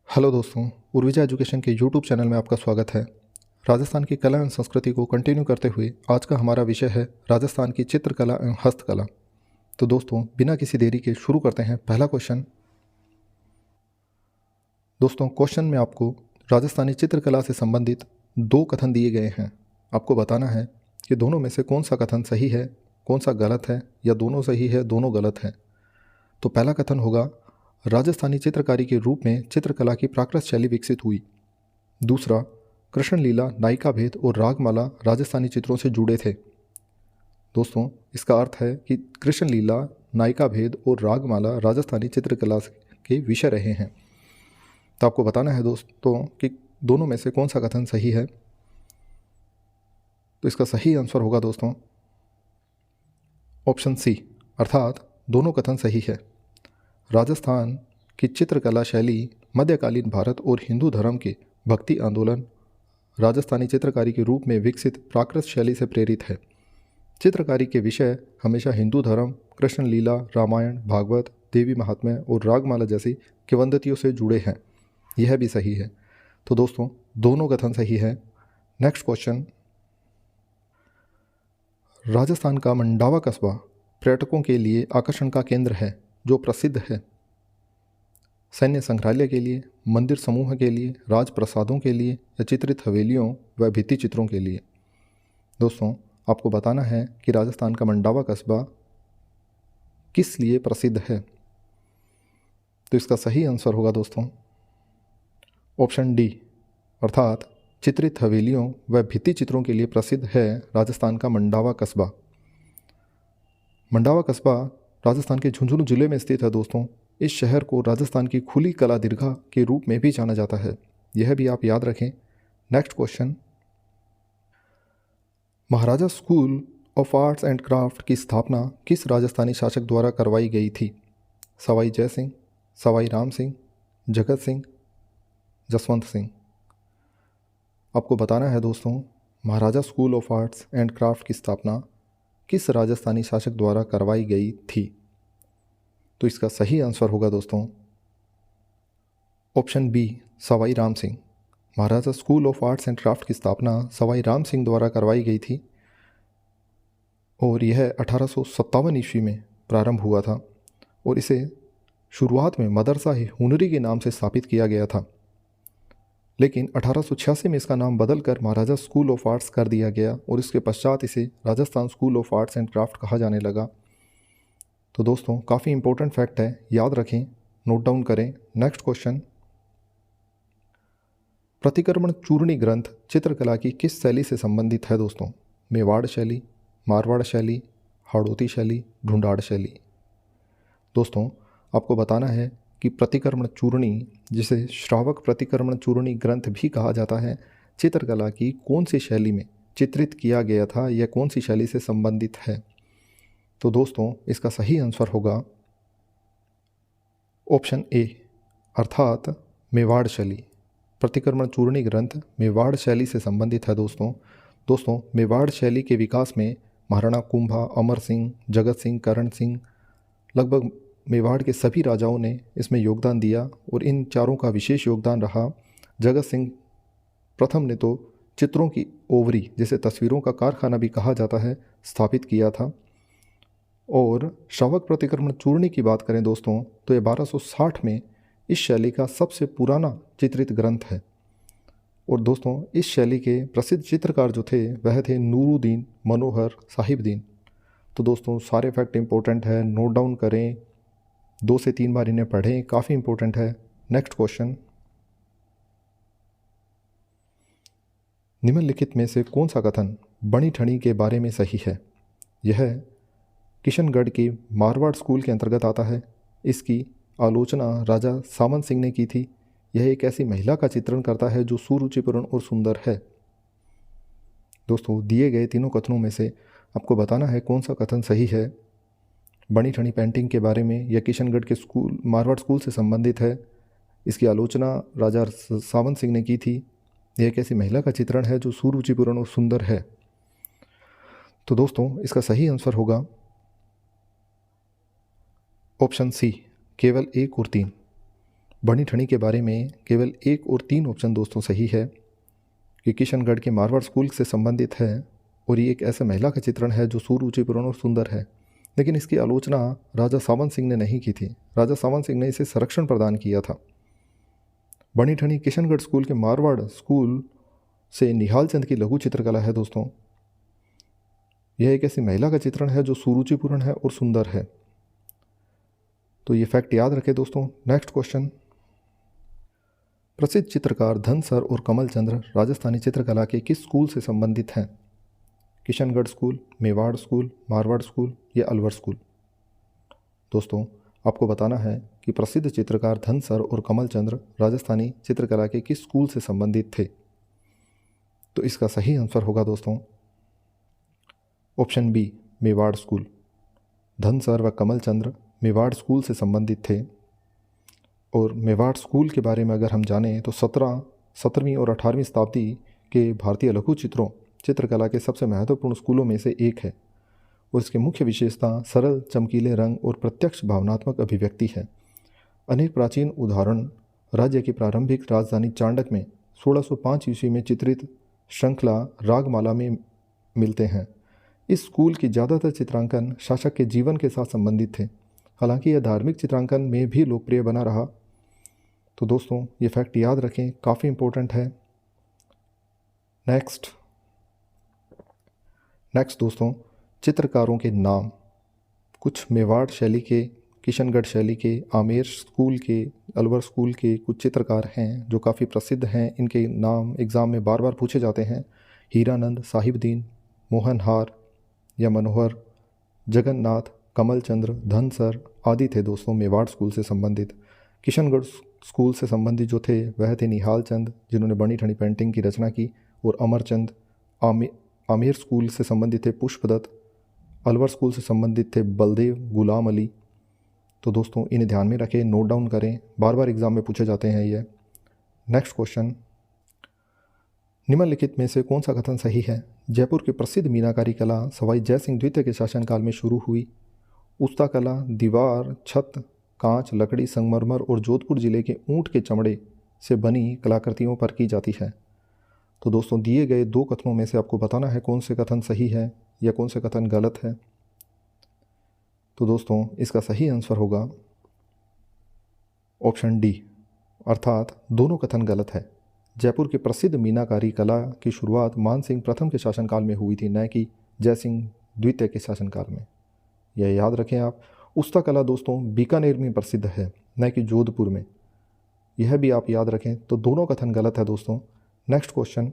Hello दोस्तों, Urvija education के YouTube channel में आपका स्वागत है। राजस्थान की कला एवं संस्कृति को कंटिन्यू करते हुए आज का हमारा विषय है राजस्थान की चित्रकला एवं हस्तकला। तो दोस्तों, बिना किसी देरी के शुरू करते हैं पहला क्वेश्चन। दोस्तों, क्वेश्चन में आपको राजस्थानी चित्रकला से संबंधित दो कथन दिए गए हैं। आपको बताना है कि दोनों में से कौन सा कथन सही है, कौन सा गलत है, या दोनों सही है दोनों गलत है। तो पहला कथन होगा, राजस्थानी चित्रकारी के रूप में चित्रकला की प्राकृत शैली विकसित हुई। दूसरा, कृष्ण लीला, नायिका भेद और रागमाला राजस्थानी चित्रों से जुड़े थे। दोस्तों, इसका अर्थ है कि कृष्ण लीला, नायिका भेद और रागमाला राजस्थानी चित्रकला के विषय रहे हैं। तो आपको बताना है दोस्तों कि दोनों में से कौन सा कथन सही है। तो इसका सही आंसर होगा दोस्तों ऑप्शन सी, अर्थात दोनों कथन सही है। राजस्थान की चित्रकला शैली मध्यकालीन भारत और हिंदू धर्म के भक्ति आंदोलन राजस्थानी चित्रकारी के रूप में विकसित प्राकृत शैली से प्रेरित है। चित्रकारी के विषय हमेशा हिंदू धर्म, कृष्ण लीला, रामायण, भागवत, देवी महात्म्य और रागमाला जैसी किंवदंतियों से जुड़े हैं। यह भी सही है। तो दोस्तों, दोनों कथन सही है। नेक्स्ट क्वेश्चन, राजस्थान का मंडावा कस्बा पर्यटकों के लिए आकर्षण का केंद्र है जो प्रसिद्ध है सैन्य संग्रहालय के लिए, मंदिर समूह के लिए, राजप्रसादों के लिए, या चित्रित हवेलियों व भित्ति चित्रों के लिए। दोस्तों, आपको बताना है कि राजस्थान का मंडावा कस्बा किस लिए प्रसिद्ध है। तो इसका सही आंसर होगा दोस्तों ऑप्शन डी, अर्थात चित्रित हवेलियों व भित्ति चित्रों के लिए प्रसिद्ध है राजस्थान का मंडावा कस्बा। मंडावा कस्बा राजस्थान के झुंझुनू जिले में स्थित है। दोस्तों, इस शहर को राजस्थान की खुली कला दीर्घा के रूप में भी जाना जाता है। यह भी आप याद रखें। Next question, Maharaja school of arts and craft की स्थापना किस राजस्थानी शासक द्वारा करवाई गई थी? सवाई जय सिंह, सवाई राम सिंह, जगत सिंह, जसवंत सिंह। आपको बताना है दोस्तों, Maharaja school of arts and craft की स्थापना किस राजस्थानी शासक द्वारा करवाई गई थी? तो इसका सही आंसर होगा दोस्तों option B, Sawai Ram Singh. Maharaja school of arts and craft की स्थापना सवाई राम सिंह द्वारा करवाई गई थी और यह 1857 ईस्वी में प्रारंभ हुआ था और इसे शुरुआत में मदरसा हुनरी के नाम से स्थापित किया गया था, लेकिन 1886 में इसका नाम बदलकर महाराजा स्कूल ऑफ आर्ट्स कर दिया गया और इसके पश्चात इसे Rajasthan school of arts and craft कहा जाने लगा। तो दोस्तों, काफ़ी इंपॉर्टेंट फैक्ट है, याद रखें, नोट डाउन करें। नेक्स्ट क्वेश्चन, प्रतिक्रमण चूर्णी ग्रंथ चित्रकला की किस शैली से संबंधित है? दोस्तों, मेवाड़ शैली, मारवाड़ शैली, हाड़ौती शैली, ढूंढाड़ शैली। दोस्तों, आपको बताना है कि प्रतिक्रमण चूर्णी, जिसे श्रावक प्रतिक्रमण चूर्णी ग्रंथ भी कहा जाता है, चित्रकला की कौन सी शैली में चित्रित किया गया था, यह कौन सी शैली से संबंधित है? तो दोस्तों, इसका सही आंसर होगा ऑप्शन ए, अर्थात मेवाड़ शैली। प्रतिक्रमण चूर्णी ग्रंथ मेवाड़ शैली से संबंधित है। दोस्तों, मेवाड़ शैली के विकास में महाराणा कुंभा, अमर सिंह, जगत सिंह, करण सिंह, लगभग मेवाड़ के सभी राजाओं ने इसमें योगदान दिया और इन चारों का विशेष योगदान रहा। जगत सिंह प्रथम ने तो चित्रों की ओवरी, जिसे तस्वीरों का कारखाना भी कहा जाता है, स्थापित किया था। और श्रावक प्रतिक्रमण चूर्णी की बात करें दोस्तों, तो ये 1260 में इस शैली का सबसे पुराना चित्रित ग्रंथ है। और दोस्तों, इस शैली के प्रसिद्ध चित्रकार जो थे वह थे नूरुद्दीन मनोहर साहिबदीन। तो दोस्तों, सारे फैक्ट इंपॉर्टेंट है, नोट डाउन करें, 2 से 3 बार इन्हें पढ़ें, काफ़ी इंपॉर्टेंट है। नेक्स्ट क्वेश्चन, निम्नलिखित में से कौन सा कथन बणी ठणी के बारे में सही है? यह किशनगढ़ के मारवाड़ स्कूल के अंतर्गत आता है। इसकी आलोचना राजा सामंत सिंह ने की थी। यह एक ऐसी महिला का चित्रण करता है जो सुरुचिपूर्ण और सुंदर है। दोस्तों, दिए गए तीनों कथनों में से आपको बताना है कौन सा कथन सही है। बणी ठणी पेंटिंग के बारे में यह किशनगढ़ के स्कूल, मारवाड़ स्कूल से संबंधित है। इसकी आलोचना राजा सामंत सिंह ने की थी। यह एक ऐसी महिला का चित्रण है जो सुरुचिपूर्ण और सुंदर है। तो दोस्तों, इसका सही आंसर होगा ऑप्शन सी, केवल 1 और 3। बनी ठनी के बारे में केवल 1 और 3 ऑप्शन दोस्तों सही है कि किशनगढ़ के मारवाड़ स्कूल से संबंधित है और ये एक ऐसे महिला का चित्रण है जो सुरुचिपूर्ण और सुंदर है। लेकिन इसकी आलोचना राजा सावन सिंह ने नहीं की थी। राजा सावन सिंह ने इसे संरक्षण प्रदान किया था। बनी ठनी किशनगढ़ स्कूल के मारवाड़ स्कूल से निहाल चंद की लघु चित्रकला है दोस्तों। यह एक ऐसी महिला का चित्रण है जो सुरुचिपूर्ण है और सुंदर है। तो ये फैक्ट याद रखें दोस्तों। नेक्स्ट क्वेश्चन, प्रसिद्ध चित्रकार धनसर और कमल चंद्र राजस्थानी चित्रकला के किस स्कूल से संबंधित हैं? Kishangarh school, Mewar school, Marwar school या अलवर स्कूल? दोस्तों आपको बताना है कि प्रसिद्ध चित्रकार धनसर और कमल चंद्र राजस्थानी चित्रकला के किस स्कूल से संबंधित थे। तो इसका सही आंसर होगा दोस्तों option B, Mewar school. Dhansar व कमल चंद्र मेवाड़ स्कूल से संबंधित थे। और मेवाड़ स्कूल के बारे में अगर हम जानें तो 17वीं और 18वीं शताब्दी के भारतीय लघु चित्रकला के सबसे महत्वपूर्ण स्कूलों में से एक है और इसकी मुख्य विशेषता सरल चमकीले रंग और प्रत्यक्ष भावनात्मक अभिव्यक्ति है। अनेक प्राचीन उदाहरण राज्य की प्रारंभिक राजधानी चांडक में 1605 ईस्वी में चित्रित श्रृंखला रागमाला में मिलते हैं। इस स्कूल की ज़्यादातर चित्रांकन शासक के जीवन के साथ संबंधित थे, हालांकि यह धार्मिक चित्रांकन में भी लोकप्रिय बना रहा। तो दोस्तों ये फैक्ट याद रखें, काफ़ी इम्पोर्टेंट है। नेक्स्ट दोस्तों, चित्रकारों के नाम। कुछ मेवाड़ शैली के, किशनगढ़ शैली के, आमेर स्कूल के, अलवर स्कूल के कुछ चित्रकार हैं जो काफ़ी प्रसिद्ध हैं। इनके नाम एग्ज़ाम में बार बार पूछे जाते हैं। हीरानंद, साहिबदीन, मोहनहार या मनोहर, जगन्नाथ, कमल चंद्र, धनसर आदि थे दोस्तों मेवाड़ स्कूल से संबंधित। किशनगढ़ स्कूल से संबंधित जो थे वह थे निहाल चंद जिन्होंने बनी ठनी पेंटिंग की रचना की, और अमरचंद। आमेर स्कूल से संबंधित थे पुष्पदत्त। अलवर स्कूल से संबंधित थे बलदेव, गुलाम अली। तो दोस्तों इन्हें ध्यान में रखें, नोट डाउन करें, बार बार एग्जाम में पूछे जाते हैं ये। नेक्स्ट क्वेश्चन, निम्नलिखित में से कौन सा कथन सही है? जयपुर की प्रसिद्ध मीनाकारी कला सवाई जयसिंह द्वितीय के शासनकाल में शुरू हुई। उस्ता कला दीवार, छत, कांच, लकड़ी, संगमरमर और जोधपुर जिले के ऊंट के चमड़े से बनी कलाकृतियों पर की जाती है। तो दोस्तों दिए गए 2 कथनों में से आपको बताना है कौन से कथन सही है या कौन से कथन गलत है। तो दोस्तों इसका सही आंसर होगा ऑप्शन डी, अर्थात दोनों कथन गलत है। जयपुर की प्रसिद्ध मीनाकारी कला की शुरुआत मानसिंह प्रथम के शासनकाल में हुई थी, न कि जयसिंह द्वितीय के शासनकाल में। यह याद रखें आप। उस्ता कला दोस्तों बीकानेर में प्रसिद्ध है, न कि जोधपुर में। यह भी आप याद रखें। तो दोनों कथन गलत है दोस्तों। नेक्स्ट क्वेश्चन,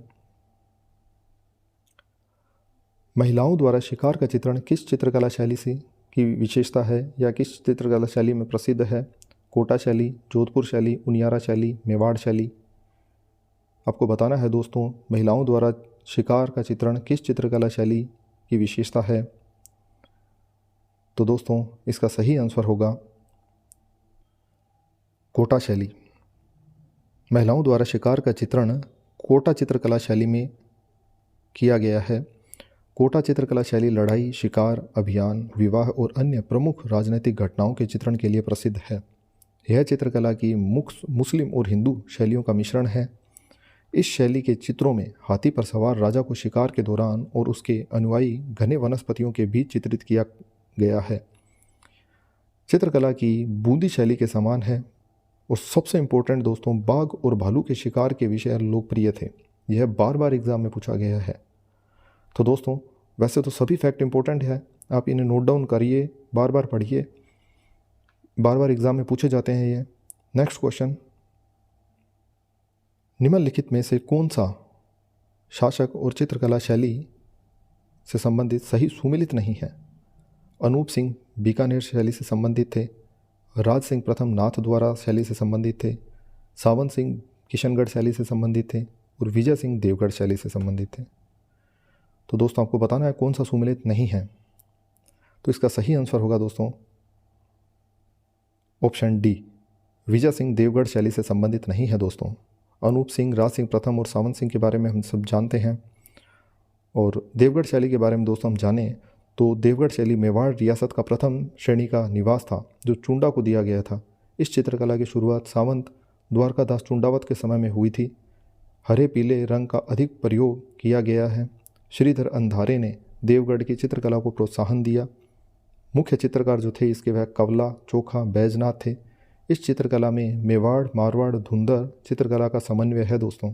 महिलाओं द्वारा शिकार का चित्रण किस चित्रकला शैली से की विशेषता है या किस चित्रकला शैली में प्रसिद्ध है? कोटा शैली, जोधपुर शैली, उनियारा शैली, मेवाड़ शैली? आपको बताना है दोस्तों महिलाओं द्वारा शिकार का चित्रण किस चित्रकला शैली की विशेषता है। तो दोस्तों इसका सही आंसर होगा कोटा शैली। महिलाओं द्वारा शिकार का चित्रण कोटा चित्रकला शैली में किया गया है। कोटा चित्रकला शैली लड़ाई, शिकार, अभियान, विवाह और अन्य प्रमुख राजनीतिक घटनाओं के चित्रण के लिए प्रसिद्ध है। यह चित्रकला की मुस्लिम और हिंदू शैलियों का मिश्रण है। इस शैली के चित्रों में हाथी पर सवार राजा को शिकार के दौरान और उसके अनुयायी घने वनस्पतियों के बीच चित्रित किया गया है। चित्रकला की बूंदी शैली के समान है। और सबसे इम्पोर्टेंट दोस्तों, बाघ और भालू के शिकार के विषय लोकप्रिय थे। यह बार बार एग्जाम में पूछा गया है। तो दोस्तों वैसे तो सभी फैक्ट इम्पोर्टेंट है, आप इन्हें नोट डाउन करिए, बार बार पढ़िए, बार बार एग्जाम में पूछे जाते हैं ये। नेक्स्ट क्वेश्चन, निम्नलिखित में से कौन सा शासक और चित्रकला शैली से संबंधित सही सुमेलित नहीं है? अनूप सिंह बीकानेर शैली से संबंधित थे, राज सिंह प्रथम नाथ द्वारा शैली से संबंधित थे, सावन सिंह किशनगढ़ शैली से संबंधित थे और विजय सिंह देवगढ़ शैली से संबंधित थे। तो दोस्तों आपको बताना है कौन सा सुमेलित नहीं है। तो इसका सही आंसर होगा दोस्तों ऑप्शन डी, विजय सिंह देवगढ़ शैली से संबंधित नहीं है दोस्तों। अनूप सिंह, राज सिंह प्रथम और सावन सिंह के बारे में हम सब जानते हैं। और देवगढ़ शैली के बारे में दोस्तों हम जानें तो देवगढ़ शैली मेवाड़ रियासत का प्रथम श्रेणी का निवास था जो चुंडा को दिया गया था। इस चित्रकला की शुरुआत सावंत द्वारकादास चुंडावत के समय में हुई थी। हरे पीले रंग का अधिक प्रयोग किया गया है। श्रीधर अंधारे ने देवगढ़ की चित्रकला को प्रोत्साहन दिया। मुख्य चित्रकार जो थे इसके वह कवला, चोखा, बैजनाथ थे। इस चित्रकला में मेवाड़, मारवाड़, धुंधर चित्रकला का समन्वय है दोस्तों।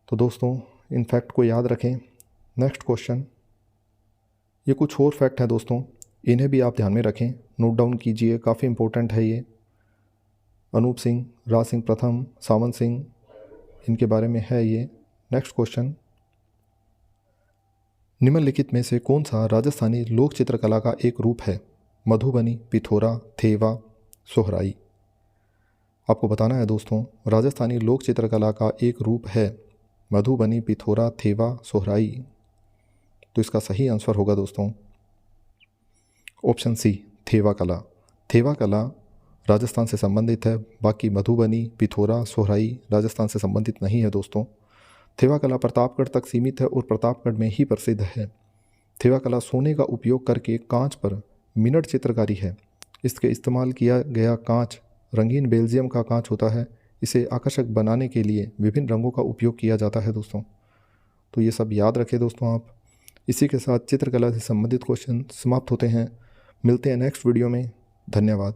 तो दोस्तों इन फैक्ट को याद रखें। नेक्स्ट क्वेश्चन, ये कुछ और फैक्ट हैं दोस्तों, इन्हें भी आप ध्यान में रखें, नोट डाउन कीजिए, काफ़ी इंपॉर्टेंट है ये। अनूप सिंह, राज सिंह प्रथम, सावंत सिंह, इनके बारे में है ये। नेक्स्ट क्वेश्चन, निम्नलिखित में से कौन सा राजस्थानी लोक चित्रकला का एक रूप है? मधुबनी, पिथौरा, थेवा, सोहराई। आपको बताना है दोस्तों, राजस्थानी लोक चित्रकला का एक रूप है मधुबनी, पिथौरा, थेवा, सोहराई। तो इसका सही आंसर होगा दोस्तों ऑप्शन सी, थेवा कला। थेवा कला राजस्थान से संबंधित है, बाकी मधुबनी, पिथौरा, सोहराई राजस्थान से संबंधित नहीं है दोस्तों। थेवा कला प्रतापगढ़ तक सीमित है और प्रतापगढ़ में ही प्रसिद्ध है। थेवा कला सोने का उपयोग करके कांच पर मिनट चित्रकारी है। इसके इस्तेमाल किया गया कांच रंगीन बेल्जियम का कांच होता है। इसे आकर्षक बनाने के लिए विभिन्न रंगों का उपयोग किया जाता है दोस्तों। तो ये सब याद रखें दोस्तों आप। इसी के साथ चित्रकला से संबंधित क्वेश्चन समाप्त होते हैं। मिलते हैं नेक्स्ट वीडियो में। धन्यवाद।